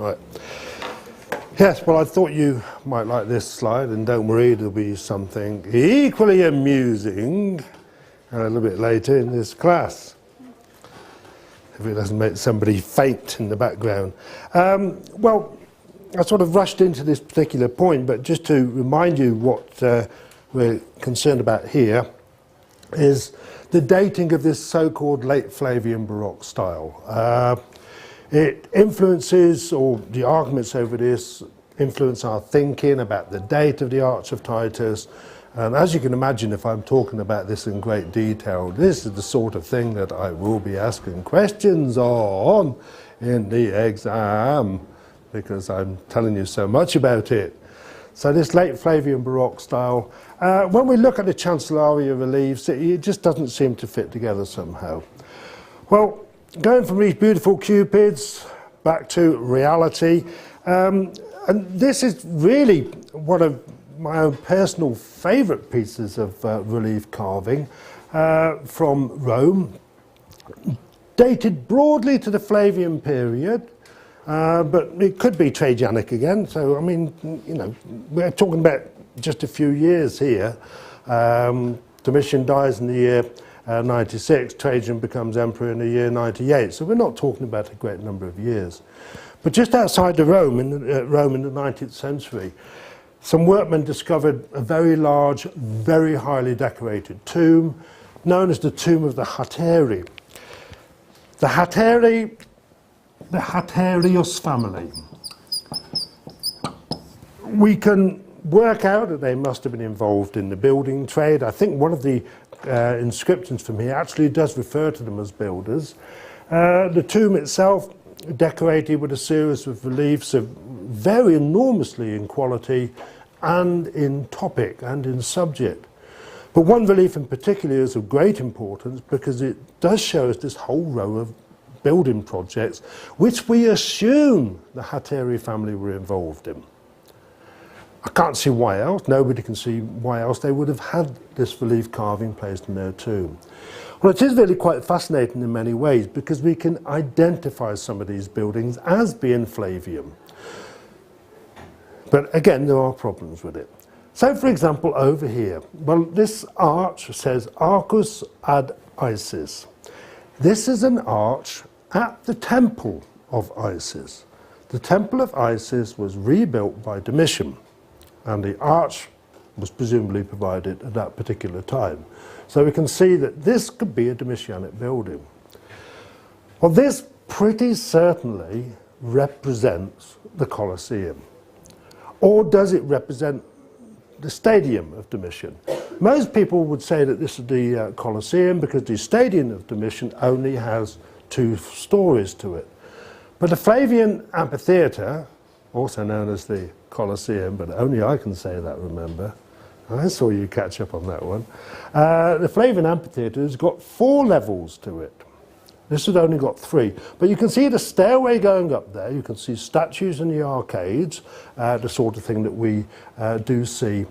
Right. Yes, well, I thought you might like this slide, and don't worry, there'll be something equally amusing a little bit later in this class, if it doesn't make somebody faint in the background. Well, I sort of rushed into this particular point, but just to remind you what we're concerned about here is the dating of this so-called late Flavian Baroque style. It influences, or the arguments over this influence our thinking about the date of the Arch of Titus. And as you can imagine, if I'm talking about this in great detail, this is the sort of thing that I will be asking questions on in the exam, because I'm telling you so much about it. So this late Flavian Baroque style, when we look at the Chancellaria reliefs, it just doesn't seem to fit together somehow. Well, going from these beautiful cupids back to reality, and this is really one of my own personal favourite pieces of relief carving from Rome, dated broadly to the Flavian period, but it could be Trajanic again. So, I mean, you know, we're talking about just a few years here. Domitian dies in the year 96, Trajan becomes emperor in the year 98, so we're not talking about a great number of years. But just outside of Rome, in the 19th century, some workmen discovered a very large, very highly decorated tomb, known as the tomb of the HART316. The HART316, the Haterius family. We can work out that they must have been involved in the building trade. I think one of the inscriptions from here actually does refer to them as builders. The tomb itself decorated with a series of reliefs of vary enormously in quality and in topic and in subject. But one relief in particular is of great importance because it does show us this whole row of building projects which we assume the Hatteri family were involved in. I can't see why else, nobody can see why else they would have had this relief carving placed in their tomb. Well, it is really quite fascinating in many ways because we can identify some of these buildings as being Flavian. But again, there are problems with it. So, for example, over here, well, this arch says Arcus ad Isis. This is an arch at the temple of Isis. The temple of Isis was rebuilt by Domitian, and the arch was presumably provided at that particular time. So we can see that this could be a Domitianic building. Well, this pretty certainly represents the Colosseum. Or does it represent the stadium of Domitian? Most people would say that this is the Colosseum because the stadium of Domitian only has 2 stories to it. But the Flavian amphitheatre, also known as the Colosseum, but only I can say that, remember. I saw you catch up on that one. The Flavian amphitheatre has got 4 levels to it. This has only got 3. But you can see the stairway going up there. You can see statues in the arcades, the sort of thing that we do see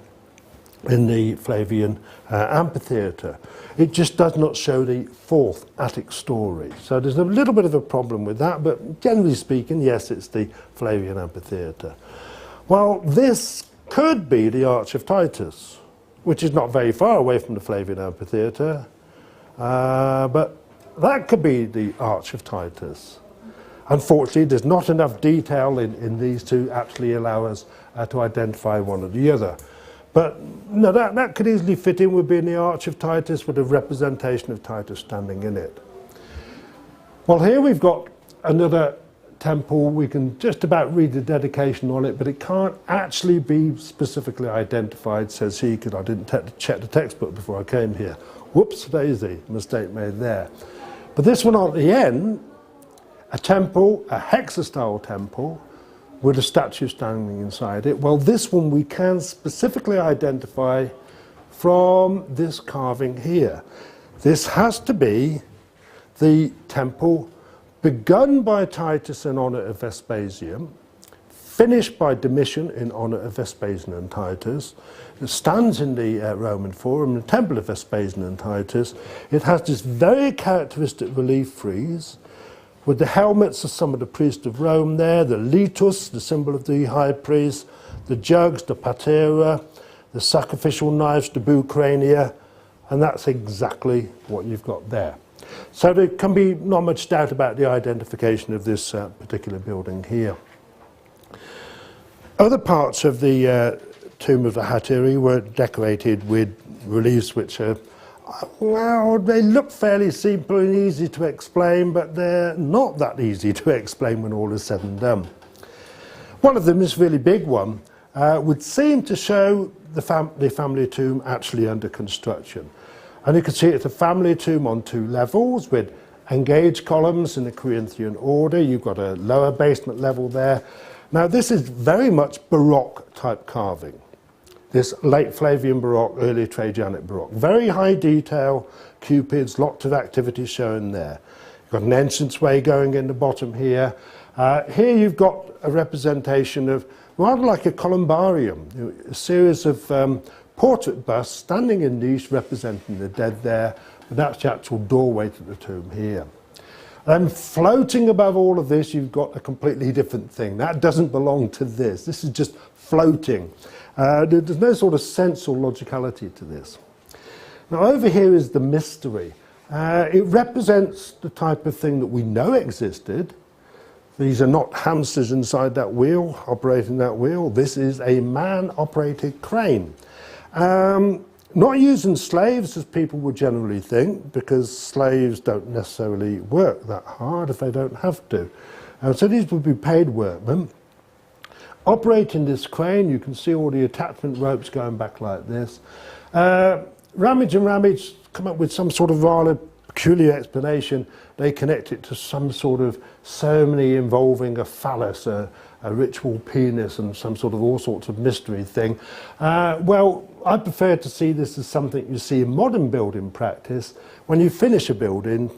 in the Flavian amphitheatre. It just does not show the 4th attic story. So there's a little bit of a problem with that, but generally speaking, yes, it's the Flavian amphitheatre. Well, this could be the Arch of Titus, which is not very far away from the Flavian amphitheatre, but that could be the Arch of Titus. Unfortunately, there's not enough detail in these to actually allow us to identify one or the other. But no, that could easily fit in with being the Arch of Titus with a representation of Titus standing in it. Well, here we've got another temple. We can just about read the dedication on it, but it can't actually be specifically identified, says he, because I didn't check the textbook before I came here. Whoops, daisy, mistake made there. But this one at the end, a temple, a hexastyle temple, with a statue standing inside it. Well, this one we can specifically identify from this carving here. This has to be the temple begun by Titus in honour of Vespasian, finished by Domitian in honour of Vespasian and Titus. It stands in the Roman Forum, the temple of Vespasian and Titus. It has this very characteristic relief frieze, with the helmets of some of the priests of Rome there, the litus, the symbol of the high priest, the jugs, the patera, the sacrificial knives, the bucrania, and that's exactly what you've got there. So there can be not much doubt about the identification of this particular building here. Other parts of the tomb of the Hatiri were decorated with reliefs which are, well, they look fairly simple and easy to explain, but they're not that easy to explain when all is said and done. One of them, this really big one, would seem to show the family tomb actually under construction. And you can see it's a family tomb on 2 levels with engaged columns in the Corinthian order. You've got a lower basement level there. Now this is very much Baroque type carving. This late Flavian Baroque, early Trajanic Baroque. Very high detail, cupids, lots of activity shown there. You've got an entranceway going in the bottom here. Here you've got a representation of rather like a columbarium, a series of portrait busts standing in niche representing the dead there, but that's the actual doorway to the tomb here. And floating above all of this, you've got a completely different thing. That doesn't belong to this. This is just floating. There's no sort of sense or logicality to this. Now over here is the mystery. It represents the type of thing that we know existed. These are not hamsters inside that wheel, operating that wheel. This is a man-operated crane. Not using slaves as people would generally think, because slaves don't necessarily work that hard if they don't have to. So these would be paid workmen. Operating this crane, you can see all the attachment ropes going back like this. Ramage and Ramage come up with some sort of rather peculiar explanation. They connect it to some sort of ceremony involving a phallus, a ritual penis, and some sort of all sorts of mystery thing. Well, I prefer to see this as something you see in modern building practice. When you finish a building,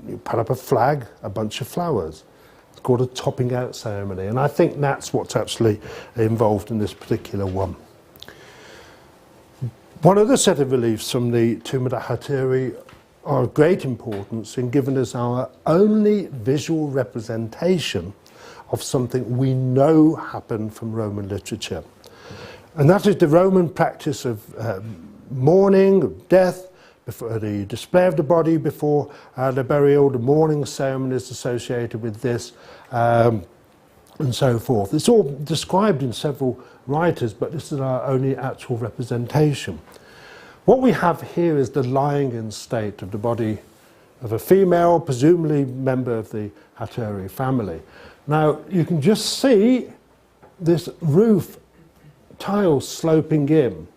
you put up a flag, a bunch of flowers. It's called a topping out ceremony, and I think that's what's actually involved in this particular one. One other set of reliefs from the tomb of the Hatiri are of great importance in giving us our only visual representation of something we know happened from Roman literature. And that is the Roman practice of mourning, of death, before the display of the body before the burial, the mourning ceremonies associated with this, and so forth. It's all described in several writers, but this is our only actual representation. What we have here is the lying in state of the body of a female, presumably member of the Hatiri family. Now, you can just see this roof tile sloping in.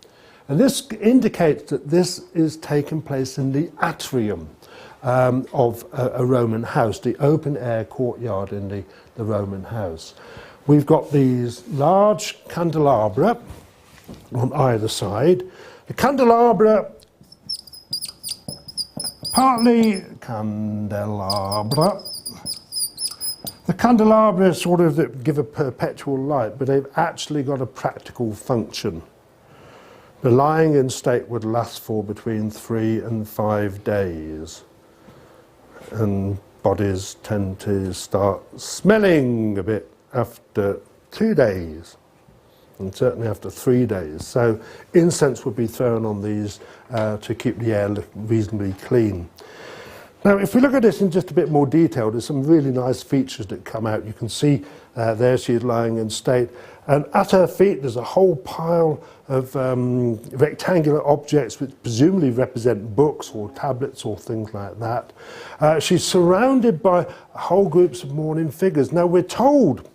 And this indicates that this is taking place in the atrium of a Roman house, the open air courtyard in the Roman house. We've got these large candelabra on either side. The candelabra, partly candelabra. The candelabra sort of give a perpetual light, but they've actually got a practical function. The lying in state would last for between 3 and 5 days. And bodies tend to start smelling a bit after 2 days, and certainly after 3 days. So incense would be thrown on these to keep the air reasonably clean. Now, if we look at this in just a bit more detail, there's some really nice features that come out. You can see there she's lying in state. And at her feet, there's a whole pile of rectangular objects which presumably represent books or tablets or things like that. She's surrounded by whole groups of mourning figures. Now, we're told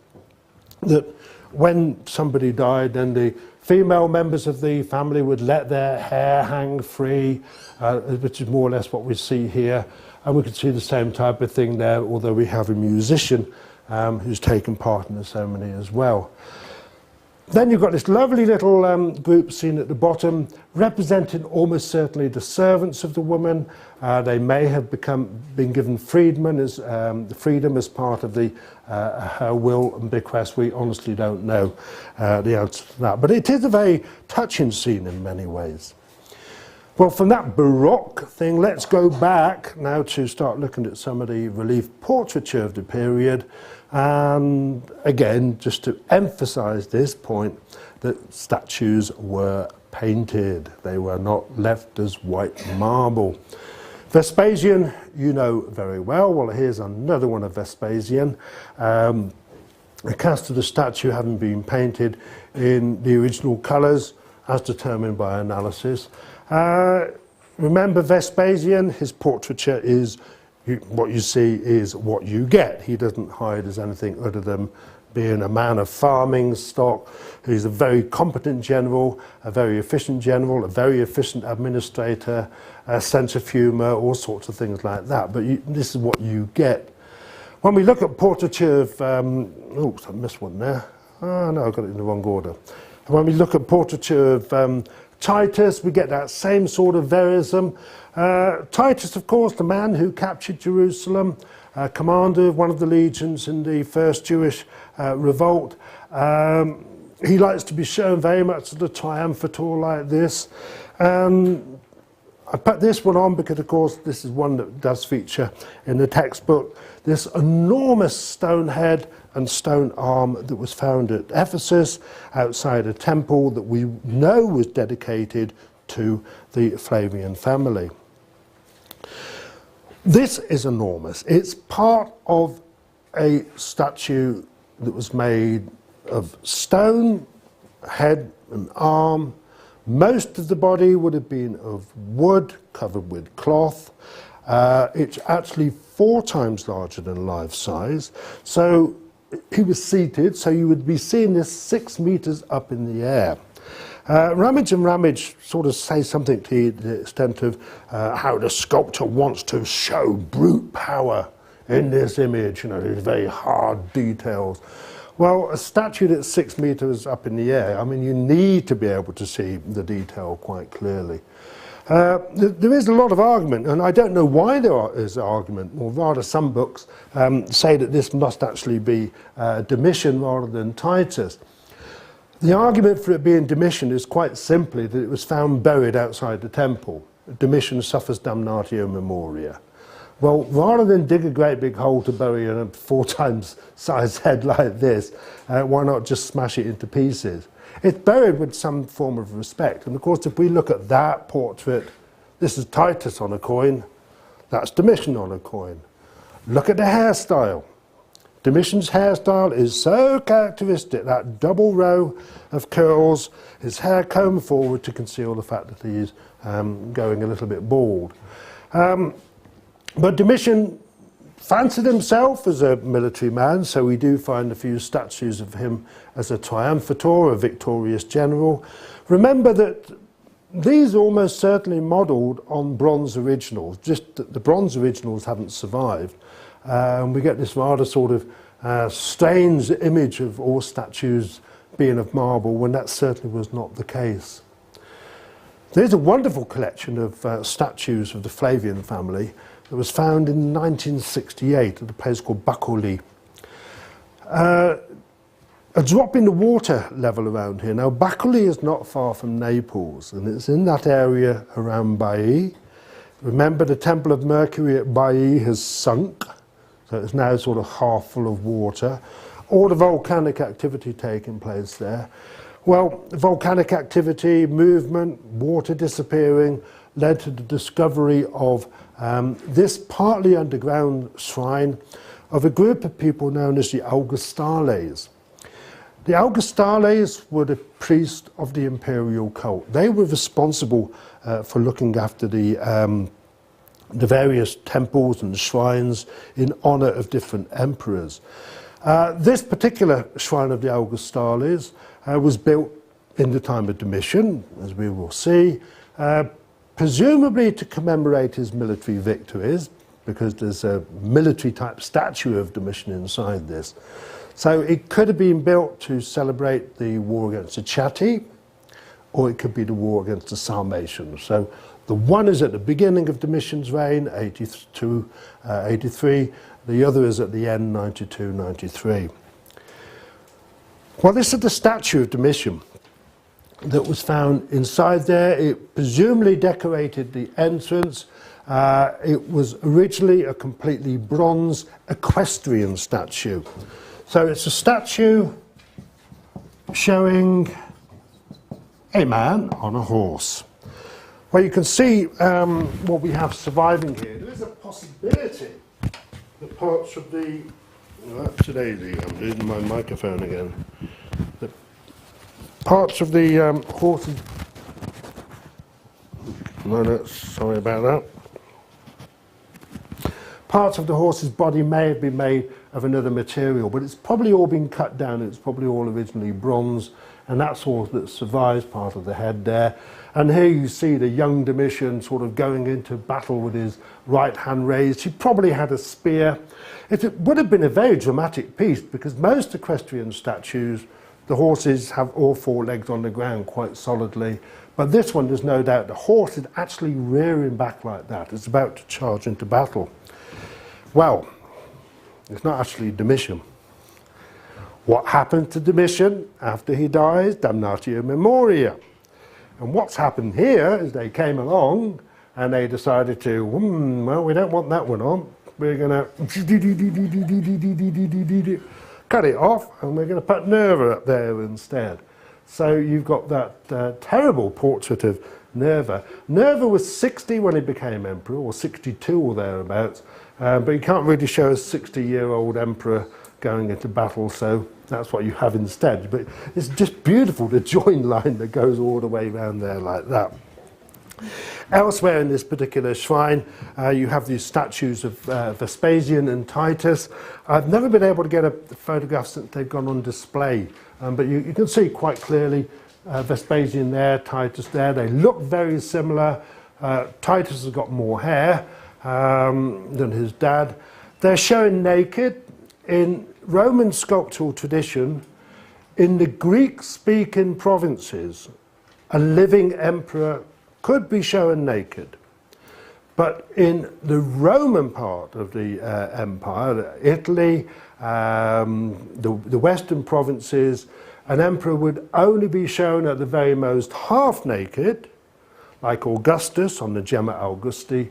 that when somebody died, then the female members of the family would let their hair hang free, which is more or less what we see here. And we can see the same type of thing there, although we have a musician who's taken part in the ceremony as well. Then you've got this lovely little group seen at the bottom, representing almost certainly the servants of the woman. They may have been given freedom as part of her will and bequest. We honestly don't know the answer to that. But it is a very touching scene in many ways. Well, from that Baroque thing, let's go back now to start looking at some of the relief portraiture of the period. And again, just to emphasize this point, that statues were painted. They were not left as white marble. Vespasian, you know very well. Well, here's another one of Vespasian. The cast of the statue having been painted in the original colours as determined by analysis. Remember Vespasian, his portraiture is, what you see is what you get. He doesn't hide as anything other than being a man of farming stock. He's a very competent general, a very efficient general, a very efficient administrator, a sense of humour, all sorts of things like that. But this is what you get. When we look at portraiture of, oh, I missed one there. Oh no, I got it in the wrong order. When we look at portraiture of Titus, we get that same sort of verism. Titus, of course, the man who captured Jerusalem, commander of one of the legions in the first Jewish revolt. He likes to be shown very much as a triumphator like this. I put this one on because, of course, this is one that does feature in the textbook. This enormous stone head and stone arm that was found at Ephesus outside a temple that we know was dedicated to the Flavian family. This is enormous. It's part of a statue that was made of stone, head and arm. Most of the body would have been of wood covered with cloth. It's actually 4 times larger than life size. So he was seated, so you would be seeing this 6 meters up in the air. Ramage and Ramage sort of say something to the extent of how the sculptor wants to show brute power in this image, you know, these very hard details. Well, a statue that's 6 meters up in the air, I mean, you need to be able to see the detail quite clearly. There is a lot of argument, and I don't know why there is argument, or rather some books say that this must actually be Domitian rather than Titus. The argument for it being Domitian is quite simply that it was found buried outside the temple. Domitian suffers damnatio memoria. Well, rather than dig a great big hole to bury a 4 times size head like this, why not just smash it into pieces? It's buried with some form of respect. And of course, if we look at that portrait, this is Titus on a coin, that's Domitian on a coin. Look at the hairstyle. Domitian's hairstyle is so characteristic, that double row of curls, his hair combed forward to conceal the fact that he is going a little bit bald. But Domitian fancied himself as a military man, so we do find a few statues of him as a triumphator, a victorious general. Remember that these are almost certainly modelled on bronze originals, just that the bronze originals haven't survived. We get this rather sort of strange image of all statues being of marble, when that certainly was not the case. There's a wonderful collection of statues of the Flavian family that was found in 1968 at a place called Bacoli. A drop in the water level around here. Now, Bacoli is not far from Naples, and it's in that area around Baiae. Remember, the Temple of Mercury at Baiae has sunk, so it's now sort of half full of water. All the volcanic activity taking place there. Well, volcanic activity, movement, water disappearing, led to the discovery of this partly underground shrine of a group of people known as the Augustales. The Augustales were the priests of the imperial cult. They were responsible for looking after the various temples and shrines in honor of different emperors. This particular shrine of the Augustales was built in the time of Domitian, as we will see, presumably to commemorate his military victories, because there's a military type statue of Domitian inside this. So it could have been built to celebrate the war against the Chatti, or it could be the war against the Sarmatians. So the one is at the beginning of Domitian's reign, 82, 83, the other is at the end, 92, 93. Well, this is the statue of Domitian. that was found inside there. It presumably decorated the entrance. It was originally a completely bronze equestrian statue. So it's a statue showing a man on a horse. Well, you can see what we have surviving here. There is a possibility that parts of the... I'm losing my microphone again. The parts of the horse's... No, sorry about that. Parts of the horse's body may have been made of another material, but it's probably all been cut down. It's probably all originally bronze, and that's all that survives, part of the head there. And here you see the young Domitian sort of going into battle with his right hand raised. He probably had a spear. It would have been a very dramatic piece, because most equestrian statues, the horses have all four legs on the ground quite solidly. But this one, there's no doubt, the horse is actually rearing back like that. It's about to charge into battle. Well, it's not actually Domitian. What happened to Domitian after he dies? Damnatio memoria. And what's happened here is they came along and they decided to, well, we don't want that one on. We're going to cut it off, and we're going to put Nerva up there instead. So you've got that terrible portrait of Nerva. Nerva was 60 when he became emperor, or 62 or thereabouts, but you can't really show a 60-year-old emperor going into battle, so that's what you have instead. But it's just beautiful, the join line that goes all the way around there like that. Elsewhere in this particular shrine, you have these statues of Vespasian and Titus. I've never been able to get a photograph since they've gone on display, but you can see quite clearly Vespasian there, Titus there. They look very similar. Titus has got more hair than his dad. They're shown naked. In Roman sculptural tradition, in the Greek-speaking provinces, a living emperor could be shown naked. But in the Roman part of the empire, Italy, the western provinces, an emperor would only be shown at the very most half naked, like Augustus on the Gemma Augusti.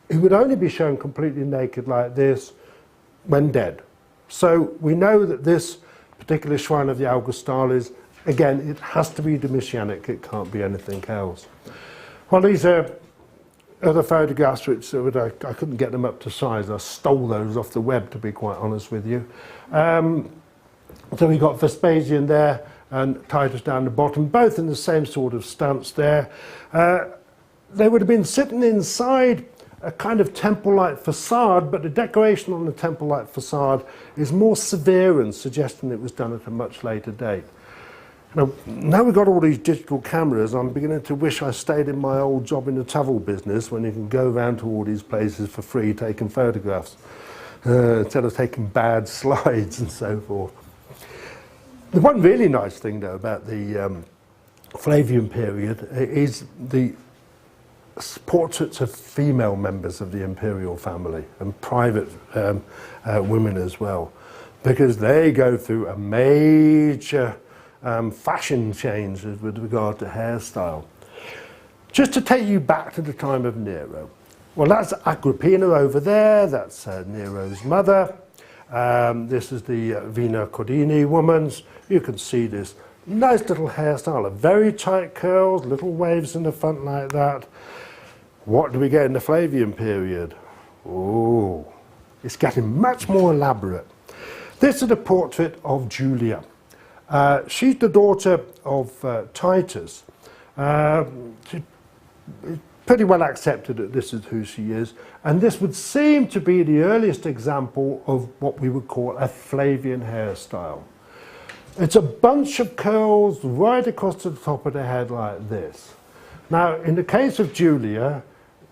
He would only be shown completely naked like this when dead. So we know that this particular shrine of the Augustales, again, it has to be Domitianic, it can't be anything else. Well, these are other photographs which I couldn't get them up to size. I stole those off the web, to be quite honest with you. So we got Vespasian there and Titus down the bottom, both in the same sort of stance there. They would have been sitting inside a kind of temple-like facade, but the decoration on the temple-like facade is more severe and suggesting it was done at a much later date. Now we've got all these digital cameras, I'm beginning to wish I stayed in my old job in the travel business, when you can go around to all these places for free taking photographs, instead of taking bad slides and so forth. The one really nice thing, though, about the Flavian period is the portraits of female members of the imperial family, and private women as well, because they go through a major fashion change with regard to hairstyle. Just to take you back to the time of Nero. Well, that's Agrippina over there, that's Nero's mother. This is the Vina Cordini woman's. You can see this nice little hairstyle, very tight curls, little waves in the front like that. What do we get in the Flavian period? Oh, it's getting much more elaborate. This is a portrait of Julia. She's the daughter of Titus. She's pretty well accepted that this is who she is, and this would seem to be the earliest example of what we would call a Flavian hairstyle. It's a bunch of curls right across the top of the head like this. Now, in the case of Julia,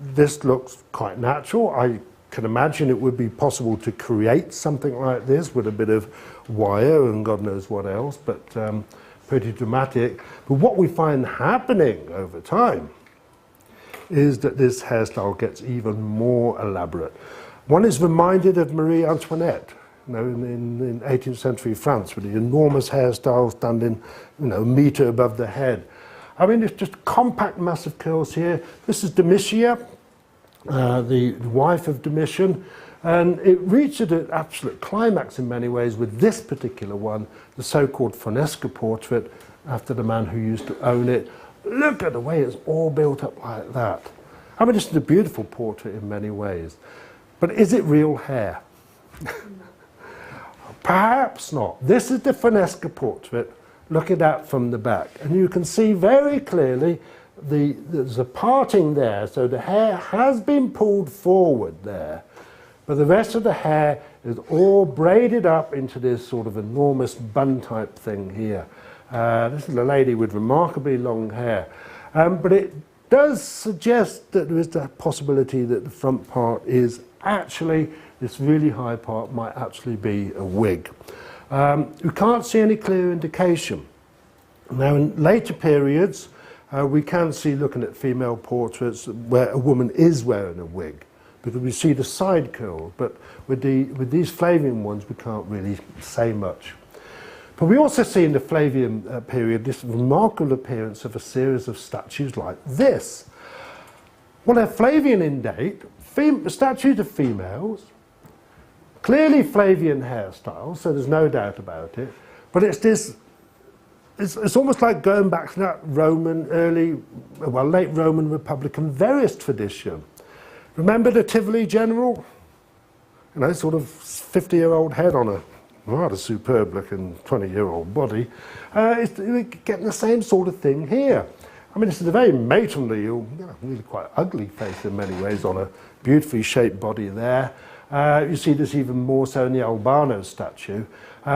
this looks quite natural. I can imagine it would be possible to create something like this with a bit of wire and God knows what else, but pretty dramatic. But what we find happening over time is that this hairstyle gets even more elaborate. One is reminded of Marie Antoinette. you know, in 18th century France with the enormous hairstyle standing, you know, a metre above the head. I mean, it's just compact, massive curls here. This is Domitia, the wife of Domitian, and it reached an absolute climax in many ways with this particular one, the so-called Fonesca portrait, after the man who used to own it. Look at the way it's all built up like that. I mean, this is a beautiful portrait in many ways. But is it real hair? Perhaps not. This is the Fonesca portrait, looking at from the back. And you can see very clearly there's a parting there, so the hair has been pulled forward there. But the rest of the hair is all braided up into this sort of enormous bun type thing here. This is a lady with remarkably long hair. But it does suggest that there is the possibility that the front part is actually, this really high part might actually be a wig. We can't see any clear indication. Now in later periods, we can see, looking at female portraits, where a woman is wearing a wig, because we see the side curl, but with these Flavian ones we can't really say much. But we also see in the Flavian period this remarkable appearance of a series of statues like this. Well, they're Flavian in date, statues of females, clearly Flavian hairstyle, so there's no doubt about it, but it's this, it's almost like going back to that late Roman Republican verist tradition. Remember the Tivoli general? You know, sort of 50-year-old head on a rather superb looking 20-year-old body. It's getting the same sort of thing here. I mean, this is a very matronly, you know, really quite ugly face in many ways on a beautifully shaped body there. You see this even more so in the Albano statue.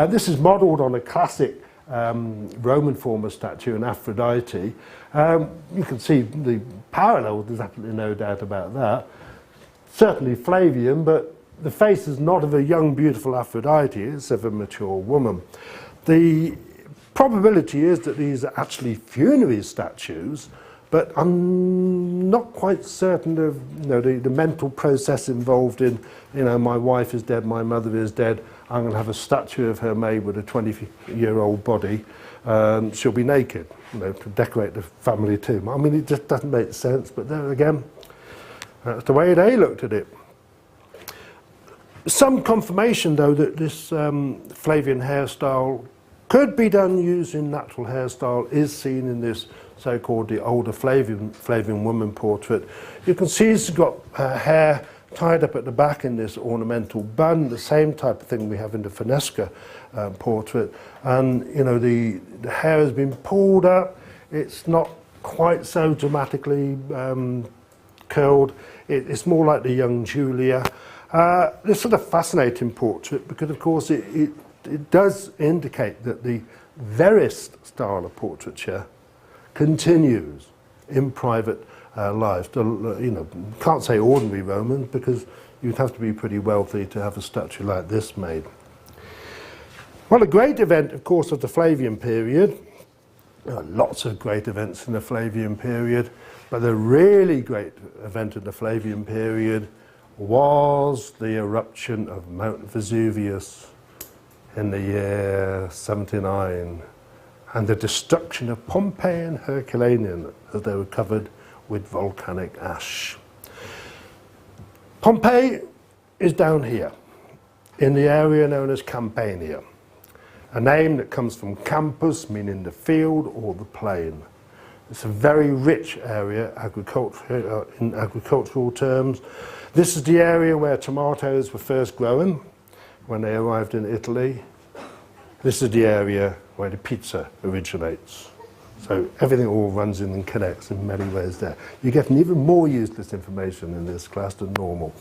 This is modelled on a classic Roman form of statue, an Aphrodite. You can see the parallel, there's absolutely no doubt about that. Certainly Flavian, but the face is not of a young, beautiful Aphrodite, it's of a mature woman. The probability is that these are actually funerary statues, but I'm not quite certain of, you know, the mental process involved in, you know, my wife is dead, my mother is dead, I'm going to have a statue of her made with a 20-year-old body, she'll be naked, you know, to decorate the family tomb. I mean, it just doesn't make sense, but there again, that's the way they looked at it. Some confirmation, though, that this Flavian hairstyle could be done using natural hairstyle is seen in this so-called the older Flavian woman portrait. You can see she's got her hair tied up at the back in this ornamental bun, the same type of thing we have in the Fonesca portrait. And, you know, the hair has been pulled up. It's not quite so dramatically curled. It's more like the young Julia. This is a fascinating portrait because, of course, it does indicate that the verist style of portraiture continues in private life. You know, can't say ordinary Romans because you'd have to be pretty wealthy to have a statue like this made. Well, a great event, of course, of the Flavian period. There are lots of great events in the Flavian period, but the really great event in the Flavian period was the eruption of Mount Vesuvius in the year 79 and the destruction of Pompeii and Herculaneum as they were covered with volcanic ash. Pompeii is down here in the area known as Campania, a name that comes from campus, meaning the field or the plain. It's a very rich area in agricultural terms. This is the area where tomatoes were first grown when they arrived in Italy. This is the area where the pizza originates. So everything all runs in and connects in many ways there. You're getting even more useless information in this class than normal.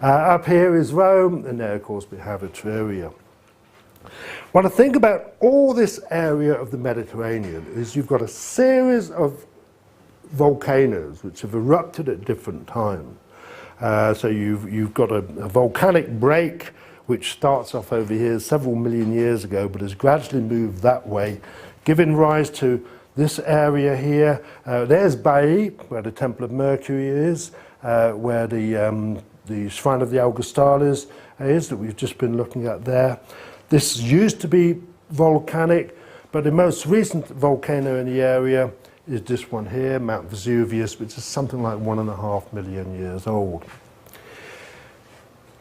Up here is Rome, and there, of course, we have Etruria. What I think about all this area of the Mediterranean is you've got a series of volcanoes which have erupted at different times. So you've got a volcanic break which starts off over here several million years ago but has gradually moved that way, giving rise to this area here. There's Baiae, where the Temple of Mercury is, where the the Shrine of the Augustales is that we've just been looking at there. This used to be volcanic, but the most recent volcano in the area is this one here, Mount Vesuvius, which is something like 1.5 million years old.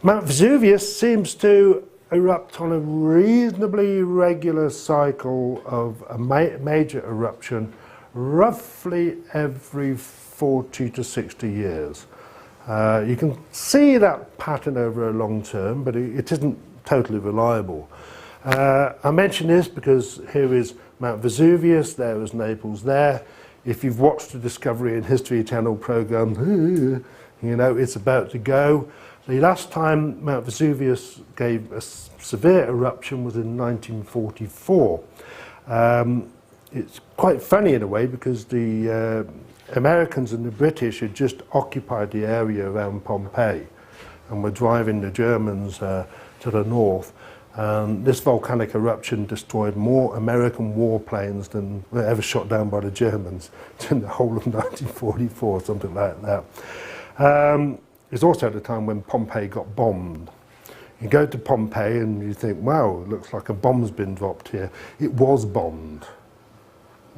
Mount Vesuvius seems to erupt on a reasonably regular cycle of a major eruption roughly every 40 to 60 years. You can see that pattern over a long term, but it isn't totally reliable. I mention this because here is Mount Vesuvius, there is Naples there. If you've watched the Discovery and History Channel program, you know it's about to go. The last time Mount Vesuvius gave a severe eruption was in 1944. It's quite funny in a way because the Americans and the British had just occupied the area around Pompeii and were driving the Germans to the north. This volcanic eruption destroyed more American warplanes than were ever shot down by the Germans in the whole of 1944, something like that. It's also at the time when Pompeii got bombed. You go to Pompeii and you think, wow, it looks like a bomb's been dropped here. It was bombed.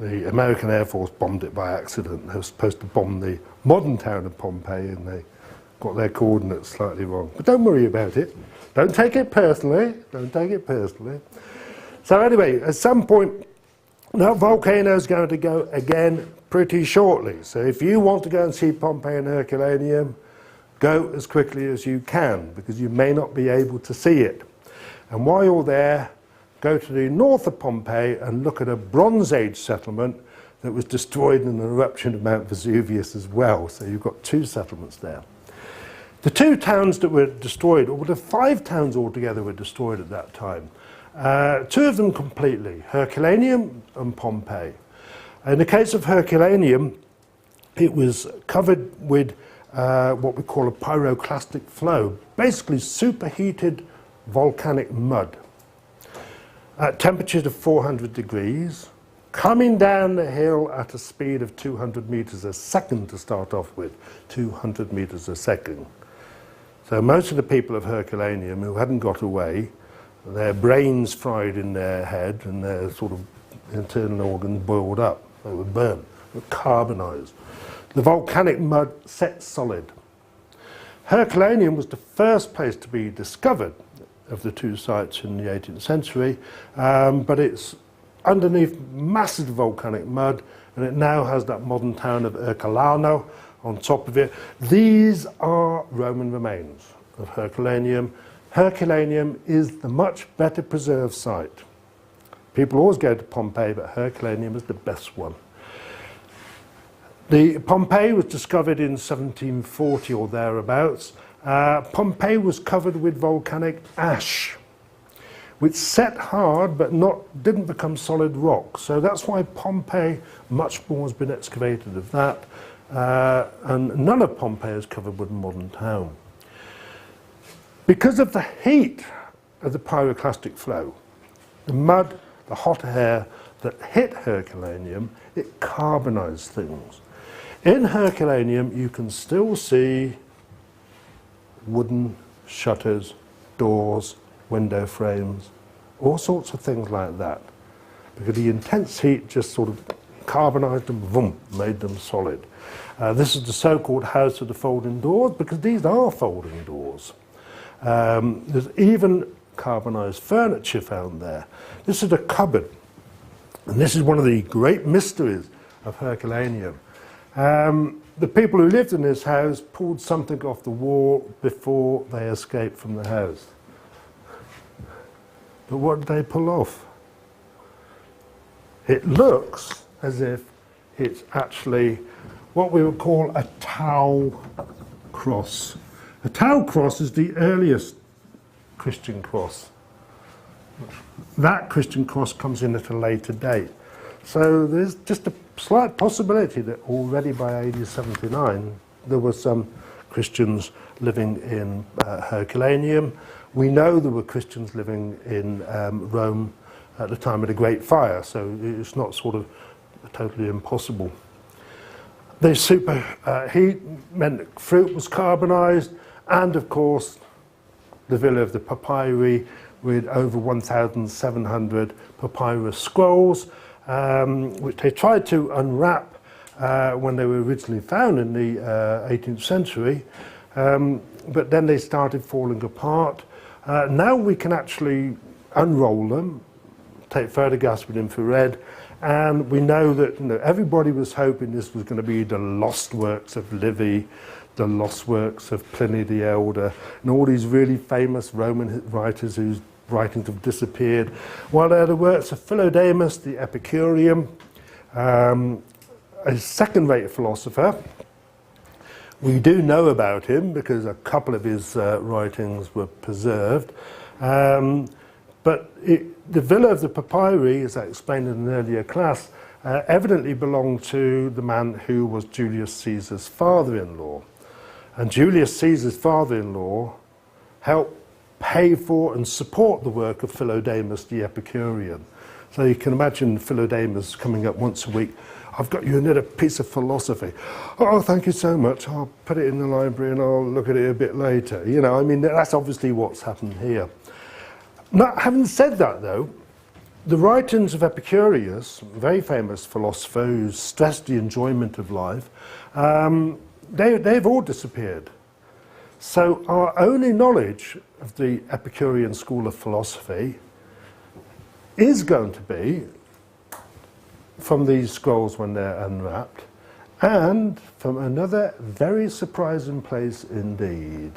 The American Air Force bombed it by accident. They were supposed to bomb the modern town of Pompeii and they got their coordinates slightly wrong. But don't worry about it. Don't take it personally. Don't take it personally. So anyway, at some point, that volcano is going to go again pretty shortly. So if you want to go and see Pompeii and Herculaneum, go as quickly as you can, because you may not be able to see it. And while you're there, go to the north of Pompeii and look at a Bronze Age settlement that was destroyed in an eruption of Mount Vesuvius as well. So you've got two settlements there. The two towns that were destroyed, or the 5 towns altogether were destroyed at that time. 2 of them completely, Herculaneum and Pompeii. In the case of Herculaneum, it was covered with what we call a pyroclastic flow, basically superheated volcanic mud at temperatures of 400 degrees, coming down the hill at a speed of 200 meters a second to start off with, 200 meters a second. So most of the people of Herculaneum who hadn't got away, their brains fried in their head and their sort of internal organs boiled up. They were burnt, they were carbonized. The volcanic mud set solid. Herculaneum was the first place to be discovered of the 2 sites in the 18th century, but it's underneath massive volcanic mud, and it now has that modern town of Ercolano on top of it. These are Roman remains of Herculaneum. Herculaneum is the much better preserved site. People always go to Pompeii, but Herculaneum is the best one. The Pompeii was discovered in 1740 or thereabouts. Pompeii was covered with volcanic ash, which set hard but didn't become solid rock. So that's why Pompeii, much more has been excavated of that. And none of Pompeii is covered with a modern town. Because of the heat of the pyroclastic flow, the mud, the hot air that hit Herculaneum, it carbonized things. In Herculaneum, you can still see wooden shutters, doors, window frames, all sorts of things like that. Because the intense heat just sort of carbonized them, boom, made them solid. This is the so-called House of the Folding Doors, because these are folding doors. There's even carbonized furniture found there. This is a cupboard, and this is one of the great mysteries of Herculaneum. The people who lived in this house pulled something off the wall before they escaped from the house. But what did they pull off? It looks as if it's actually what we would call a tau cross. A tau cross is the earliest Christian cross. That Christian cross comes in at a later date. So there's just a slight possibility that already by AD 79 there were some Christians living in Herculaneum. We know there were Christians living in Rome at the time of the Great Fire, so it's not sort of totally impossible. The superheat meant that fruit was carbonized, and of course the Villa of the Papyri with over 1,700 papyrus scrolls, which they tried to unwrap when they were originally found in the 18th century, but then they started falling apart. Now we can actually unroll them, take photographs with infrared, and we know that everybody was hoping this was going to be the lost works of Livy, the lost works of Pliny the Elder, and all these really famous Roman writers whose writings have disappeared. While they're the works of Philodemus, the Epicurean, a second-rate philosopher. We do know about him because a couple of his writings were preserved. But the Villa of the Papyri, as I explained in an earlier class, evidently belonged to the man who was Julius Caesar's father-in-law. And Julius Caesar's father-in-law helped pay for and support the work of Philodemus the Epicurean. So you can imagine Philodemus coming up once a week. I've got you another piece of philosophy. Oh, thank you so much. I'll put it in the library and I'll look at it a bit later. I mean, that's obviously what's happened here. Now, having said that, though, the writings of Epicurus, a very famous philosopher who stressed the enjoyment of life, they've all disappeared. So our only knowledge of the Epicurean school of philosophy is going to be from these scrolls when they're unwrapped, and from another very surprising place indeed.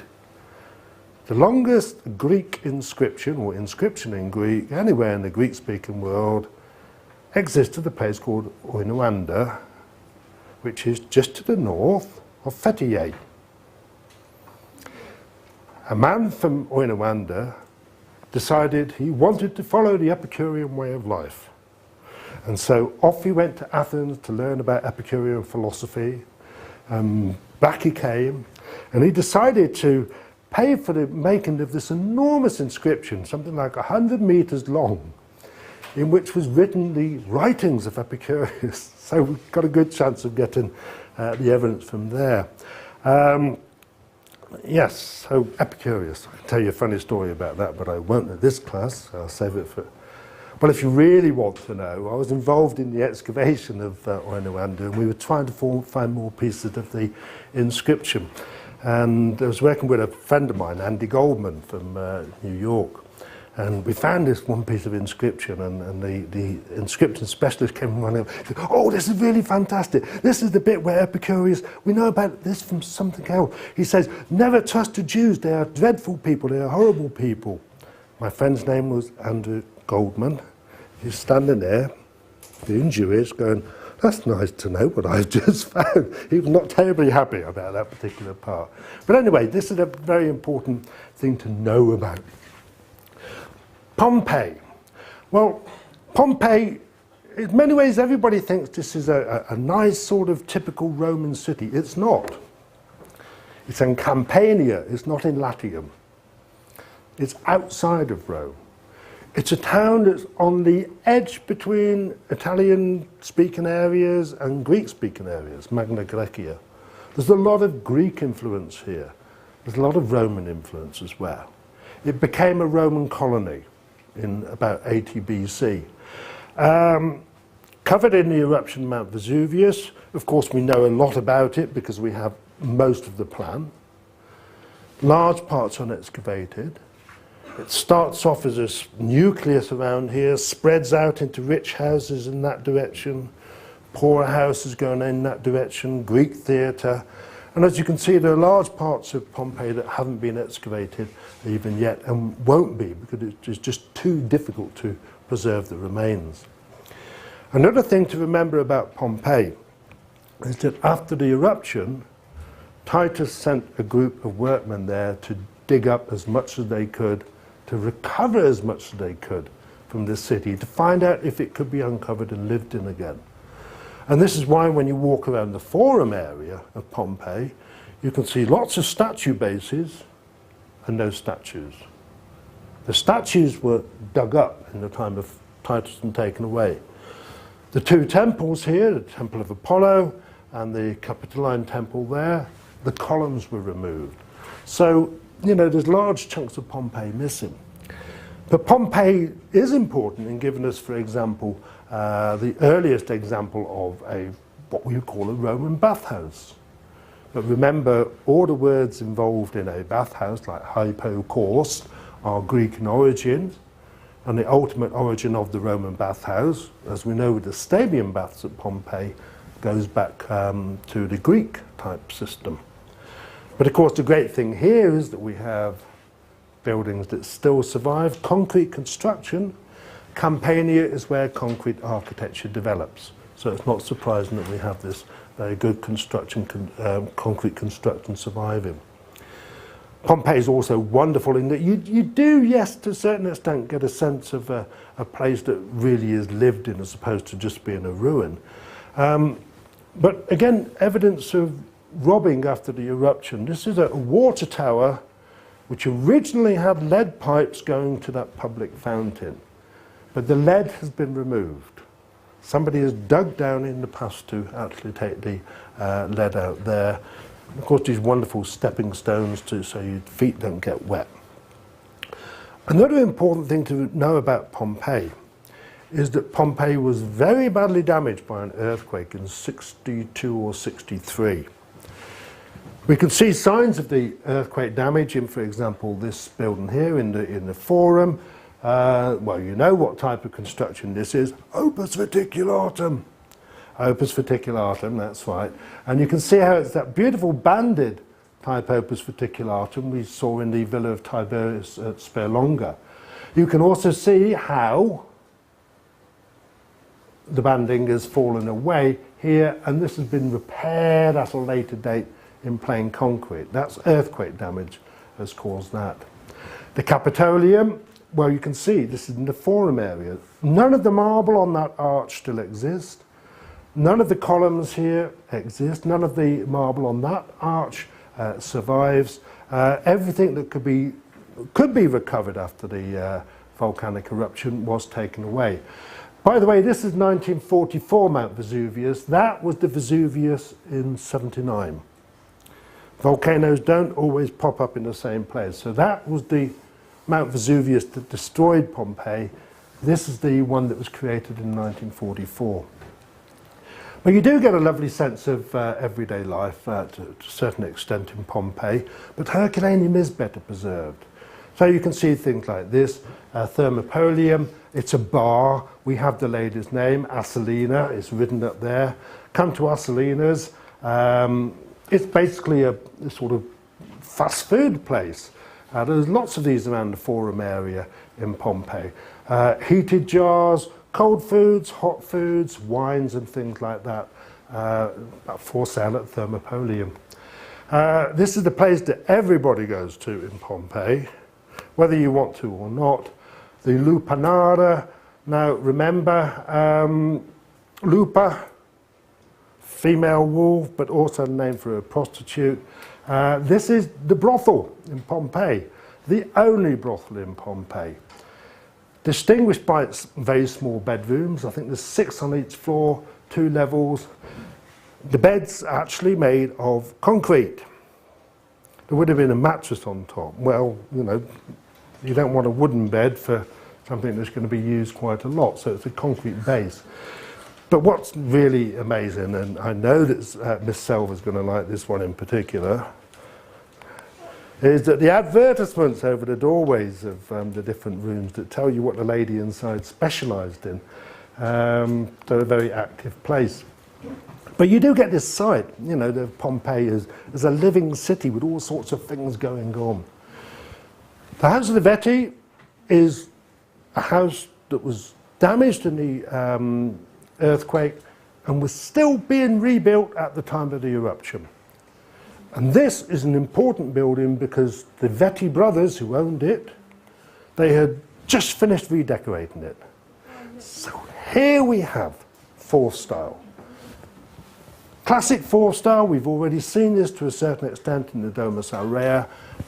The longest Greek inscription, or inscription in Greek, anywhere in the Greek-speaking world, exists at a place called Oinoanda, which is just to the north of Fethiye. A man from Oinoanda decided he wanted to follow the Epicurean way of life. And so off he went to Athens to learn about Epicurean philosophy. Back he came, and he decided to pay for the making of this enormous inscription, something like 100 meters long, in which was written the writings of Epicurus. So we've got a good chance of getting the evidence from there. Yes, so Epicurus. I can tell you a funny story about that, but I won't at this class. I'll save it for... Well, if you really want to know, I was involved in the excavation of Oinoanda, and we were trying to find more pieces of the inscription. And I was working with a friend of mine, Andy Goldman from New York, and we found this one piece of inscription, and the inscription specialist came running up and said, "Oh, this is really fantastic. This is the bit where Epicurus, we know about this from something else. He says, never trust the Jews, they are dreadful people, they are horrible people." My friend's name was Andrew Goldman. He's standing there, being Jewish, going, "That's nice to know what I've just found." He was not terribly happy about that particular part. But anyway, this is a very important thing to know about. Pompeii. Well, Pompeii, in many ways, everybody thinks this is a nice sort of typical Roman city. It's not. It's in Campania. It's not in Latium. It's outside of Rome. It's a town that's on the edge between Italian-speaking areas and Greek-speaking areas, Magna Graecia. There's a lot of Greek influence here. There's a lot of Roman influence as well. It became a Roman colony in about 80 BC. Covered in the eruption of Mount Vesuvius. Of course, we know a lot about it because we have most of the plan. Large parts unexcavated. It starts off as a nucleus around here, spreads out into rich houses in that direction, poorer houses going in that direction, Greek theatre. And as you can see, there are large parts of Pompeii that haven't been excavated even yet, and won't be, because it's just too difficult to preserve the remains. Another thing to remember about Pompeii is that after the eruption, Titus sent a group of workmen there to dig up as much as they could, to recover as much as they could from this city, to find out if it could be uncovered and lived in again. And this is why when you walk around the forum area of Pompeii, you can see lots of statue bases and no statues. The statues were dug up in the time of Titus and taken away. The two temples here, the Temple of Apollo and the Capitoline Temple there, the columns were removed. So, you know, there's large chunks of Pompeii missing. But Pompeii is important in giving us, for example, the earliest example of what we would call a Roman bathhouse. But remember, all the words involved in a bathhouse, like hypo, course, are Greek in origin, and the ultimate origin of the Roman bathhouse, as we know with the Stabian baths at Pompeii, goes back to the Greek type system. But of course the great thing here is that we have buildings that still survive, concrete construction. Campania is where concrete architecture develops. So it's not surprising that we have this very good construction, concrete construction surviving. Pompeii is also wonderful in that you do, yes, to a certain extent, get a sense of a place that really is lived in as opposed to just being a ruin. But again, evidence of robbing after the eruption. This is a water tower which originally had lead pipes going to that public fountain. But the lead has been removed. Somebody has dug down in the past to actually take the lead out there. Of course, these wonderful stepping stones so your feet don't get wet. Another important thing to know about Pompeii is that Pompeii was very badly damaged by an earthquake in 62 or 63. We can see signs of the earthquake damage in, for example, this building here in the Forum. Well, you know what type of construction this is. Opus verticulatum. Opus verticulatum, that's right. And you can see how it's that beautiful banded type opus verticulatum we saw in the Villa of Tiberius at Sperlonga. You can also see how the banding has fallen away here, and this has been repaired at a later date in plain concrete. That's earthquake damage has caused that. The Capitolium, well, you can see this is in the Forum area. None of the marble on that arch still exists. None of the columns here exist. None of the marble on that arch survives. Everything that could be recovered after the volcanic eruption was taken away. By the way, this is 1944 Mount Vesuvius. That was the Vesuvius in 79. Volcanoes don't always pop up in the same place. So that was the Mount Vesuvius that destroyed Pompeii. This is the one that was created in 1944. But you do get a lovely sense of everyday life to a certain extent in Pompeii, but Herculaneum is better preserved. So you can see things like this, Thermopolium, it's a bar, we have the lady's name, Asselina, it's written up there. Come to Asselina's, it's basically a sort of fast food place. There's lots of these around the Forum area in Pompeii. Heated jars, cold foods, hot foods, wines and things like that for sale at Thermopolium. This is the place that everybody goes to in Pompeii, whether you want to or not. The Lupanara. Now remember, Lupa, female wolf, but also a name for a prostitute. This is the brothel in Pompeii, the only brothel in Pompeii. Distinguished by its very small bedrooms. I think there's 6 on each floor, 2 levels. The bed's actually made of concrete. There would have been a mattress on top. Well, you know, you don't want a wooden bed for something that's going to be used quite a lot, so it's a concrete base. But what's really amazing, and I know that Miss Selva's going to like this one in particular, is that the advertisements over the doorways of the different rooms that tell you what the lady inside specialised in. They're a very active place. But you do get this site, you know, the Pompeii is a living city with all sorts of things going on. The House of the Veti is a house that was damaged in the earthquake and was still being rebuilt at the time of the eruption. And this is an important building because the Veti brothers who owned it, they had just finished redecorating it. So here we have 4th style. Classic 4th style, we've already seen this to a certain extent in the Domus Aurea.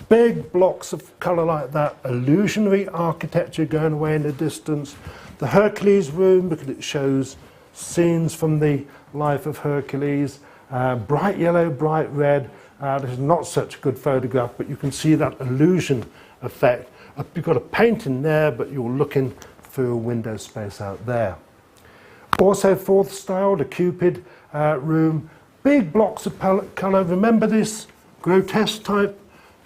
Big blocks of colour like that, illusionary architecture going away in the distance. The Hercules room, because it shows scenes from the life of Hercules. Bright yellow, bright red. This is not such a good photograph, but you can see that illusion effect. You've got a painting there, but you're looking through a window space out there. Also, fourth style, the Cupid room. Big blocks of colour. Remember this grotesque type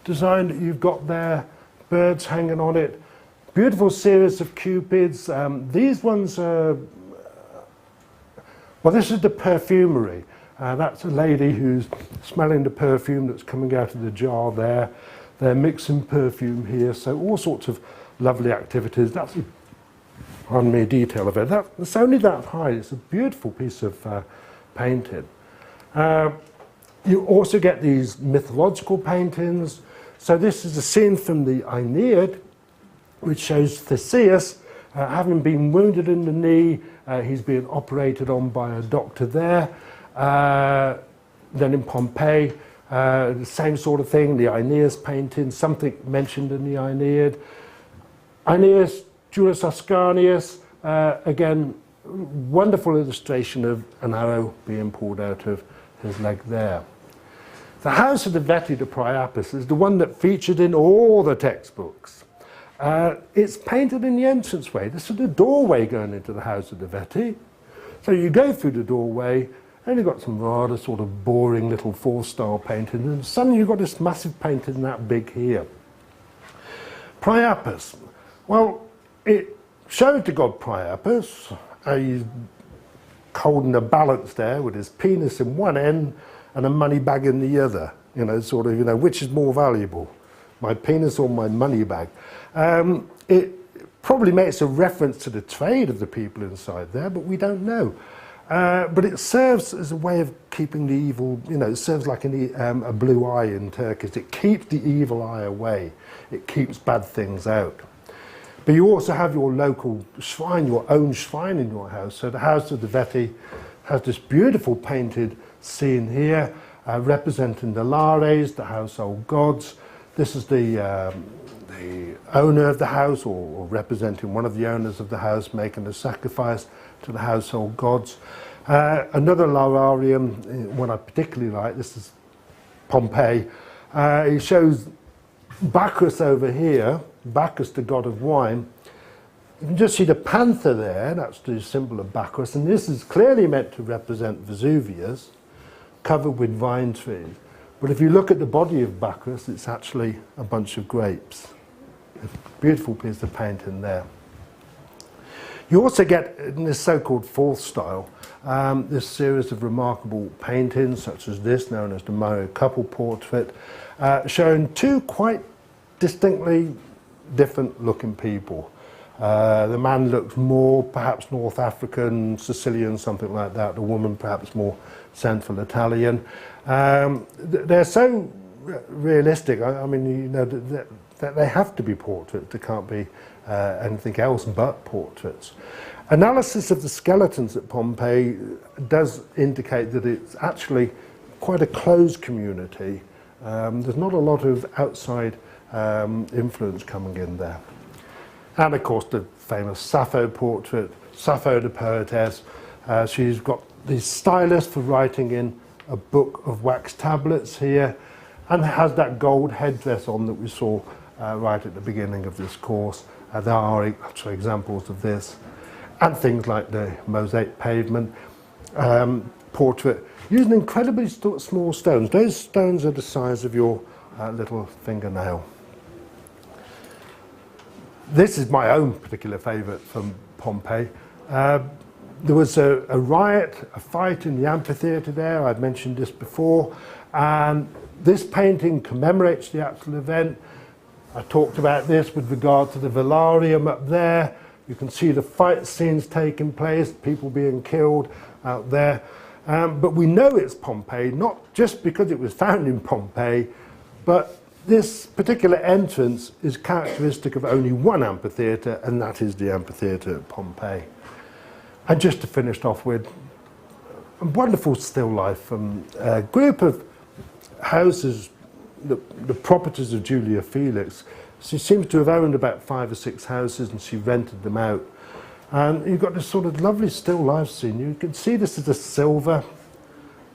design that you've got there, birds hanging on it. Beautiful series of Cupids. These ones are, well, this is the perfumery. That's a lady who's smelling the perfume that's coming out of the jar there. They're mixing perfume here, so all sorts of lovely activities. That's on me detail of it. It's only that high. It's a beautiful piece of painting. You also get these mythological paintings. So this is a scene from the Aeneid, which shows Theseus having been wounded in the knee. He's being operated on by a doctor there. Then in Pompeii, the same sort of thing, the Aeneas painting, something mentioned in the Aeneid. Aeneas, Julius Ascanius, again, wonderful illustration of an arrow being pulled out of his leg there. The house of the Veti de Priapus is the one that featured in all the textbooks. It's painted in the entranceway. This is the doorway going into the house of the Veti. So you go through the doorway, and you've got some rather sort of boring little four-star painting, and suddenly you've got this massive painting that big here. Priapus. Well, it showed the god Priapus. He's holding a balance there with his penis in one end and a money bag in the other. Sort of, which is more valuable, my penis or my money bag? It probably makes a reference to the trade of the people inside there, but we don't know. But it serves as a way of keeping the evil, it serves like a blue eye in Turkish. It keeps the evil eye away. It keeps bad things out. But you also have your local shrine, your own shrine in your house. So the house of the Veti has this beautiful painted scene here, representing the Lares, the household gods. This is the owner of the house, or representing one of the owners of the house, making a sacrifice to the household gods. Another lararium, one I particularly like, this is Pompeii. It shows Bacchus over here, Bacchus the god of wine. You can just see the panther there, that's the symbol of Bacchus, and this is clearly meant to represent Vesuvius, covered with vine trees. But if you look at the body of Bacchus, it's actually a bunch of grapes. A beautiful piece of painting there. You also get, in this so-called fourth style, this series of remarkable paintings, such as this, known as the Mario couple portrait, showing two quite distinctly different looking people. The man looks more perhaps North African, Sicilian, something like that. The woman perhaps more Central Italian. They're so realistic. I mean, that they have to be portraits. They can't be anything else but portraits. Analysis of the skeletons at Pompeii does indicate that it's actually quite a closed community. There's not a lot of outside influence coming in there. And of course the famous Sappho portrait, Sappho the poetess. She's got the stylus for writing in a book of wax tablets here, and has that gold headdress on that we saw right at the beginning of this course. There are actually examples of this, and things like the mosaic pavement portrait, using incredibly small stones. Those stones are the size of your little fingernail. This is my own particular favourite from Pompeii. There was a riot, a fight in the amphitheatre there. I've mentioned this before, and this painting commemorates the actual event. I talked about this with regard to the velarium up there. You can see the fight scenes taking place, people being killed out there. But we know it's Pompeii, not just because it was found in Pompeii, but this particular entrance is characteristic of only one amphitheatre, and that is the amphitheatre at Pompeii. And just to finish off with a wonderful still life from a group of houses, the properties of Julia Felix. She seems to have owned about 5 or 6 houses, and she rented them out. And you've got this sort of lovely still life scene. You can see this is a silver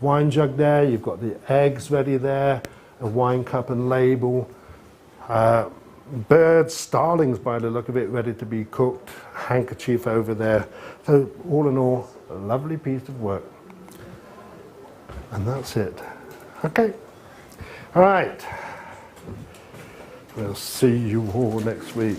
wine jug there, you've got the eggs ready there, a wine cup and label, birds, starlings by the look of it, ready to be cooked, handkerchief over there. So all in all, a lovely piece of work. And that's it. Okay. All right. We'll see you all next week.